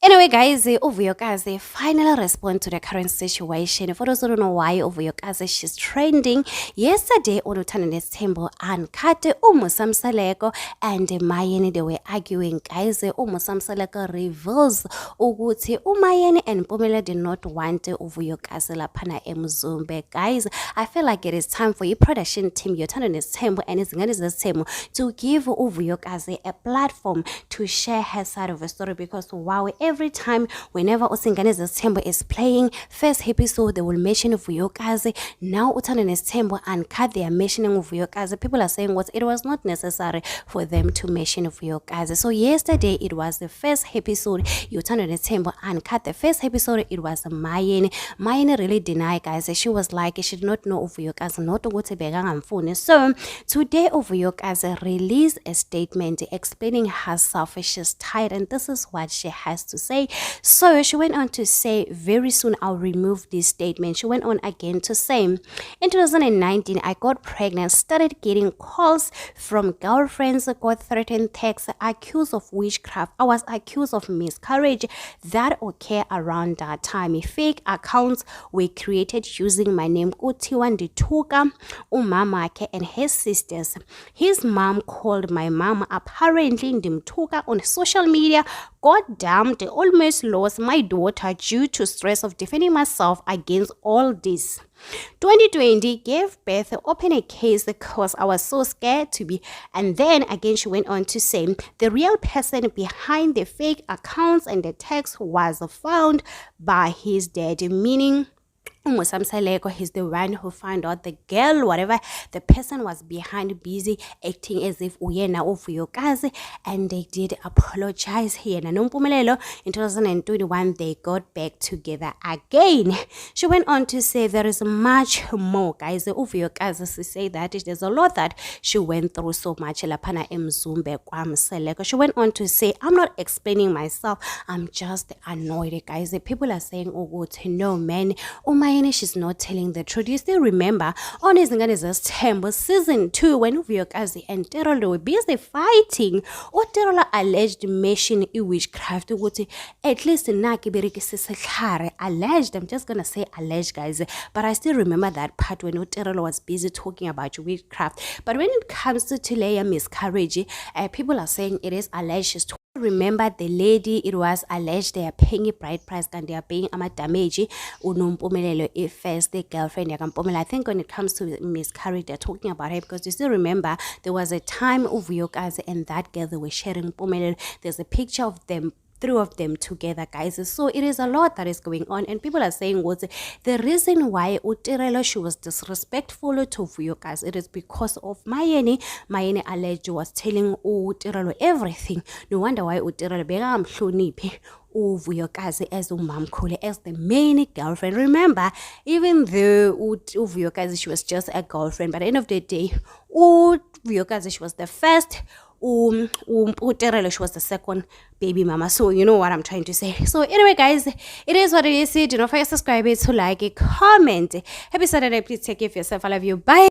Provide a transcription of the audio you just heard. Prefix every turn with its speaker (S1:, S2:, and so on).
S1: Anyway, guys, Uvuyokazi finally respond to the current situation. For those who don't know why Uvuyokazi, she's trending. Yesterday, uNothando Nesithembu uncut uMusamseleko and Mayeni. They were arguing, guys. uMusamseleko reveals ukuthi uMayeni and Mpumela did not want Uvuyokazi laphana eMzumbe. Guys, I feel like it is time for your production team, uNothando Nesithembu and Izingane Zesithembu, to give Uvuyokazi a platform to share her side of the story, because wow, every time whenever Izingane Zesithembu is playing first episode, they will mention Uvuyokazi. Now uNothando Nesithembu uncut, they are mentioning Uvuyokazi. People are saying what it was not necessary for them to mention Uvuyokazi. So yesterday it was the first episode, uNothando Nesithembu uncut the first episode. It was Mayeni. Mayeni really denied, guys. She was like she did not know Uvuyokazi, not ukuthi bekangamfuni. So today Uvuyokazi released a statement explaining herself. She's tired and this is what she has to say. So she went on to say, very soon I'll remove this statement. She went on again to say, in 2019 I got pregnant, started getting calls from girlfriends, got threatened texts, accused of witchcraft. I was accused of miscarriage. That occurred around that time. Fake accounts were created using my name, Kutiwa Ndituka, uMamake and his sisters. His mom called my mom apparently Ndimtuka on social media. God damn, they almost lost my daughter due to stress of defending myself against all this. 2020 gave birth, open a case because I was so scared to be. And then again she went on to say the real person behind the fake accounts and the text was found by his dad, meaning uMusamseleko. He's the one who found out the girl, whatever the person was behind, busy acting as if uyena Uvuyokazi, and they did apologize here. Nompumelelo in 2021 they got back together again. She went on to say there is much more, guys. Uvuyokazi, she say that there's a lot that she went through so much laphana eMzumbe kwaMseleko. She went on to say, I'm not explaining myself, I'm just annoyed, guys. People are saying, oh no man, she's not telling the truth. You still remember on Izingane Zesithembu season 2 when Uvuyokazi and Terolo were busy fighting. Terolo alleged mention witchcraft. At least alleged. I'm just gonna say alleged, guys. But I still remember that part when Terolo was busy talking about witchcraft. But when it comes to Leia miscarriage, people are saying it is alleged. Remember the lady, it was alleged they are paying a bride price and they are paying damage uNompumelelo if first the girlfriend yakaMpumela. I think when it comes to miscarriage they're talking about her, because you still remember there was a time Uvuyokazi and that girl, they were sharing Mpumelelo. There's a picture of them, three of them together, guys. So it is a lot that is going on, and people are saying what the reason why Utirelo, she was disrespectful to Uvuyokazi, it is because of Mayeni. Mayeni alleged was telling Utirelo everything. No wonder why Utirelo bekamhloniphi Uvuyokazi as umamkhulu, as the main girlfriend. Remember, even though Uvuyokazi, she was just a girlfriend, but at the end of the day, Uvuyokazi, she was the first. Uterelo, she was the second baby mama. So you know what I'm trying to say. So anyway, guys, it is what it is. Do not forget to subscribe, to like it, comment. Happy Saturday. Please take care of yourself. I love you. Bye.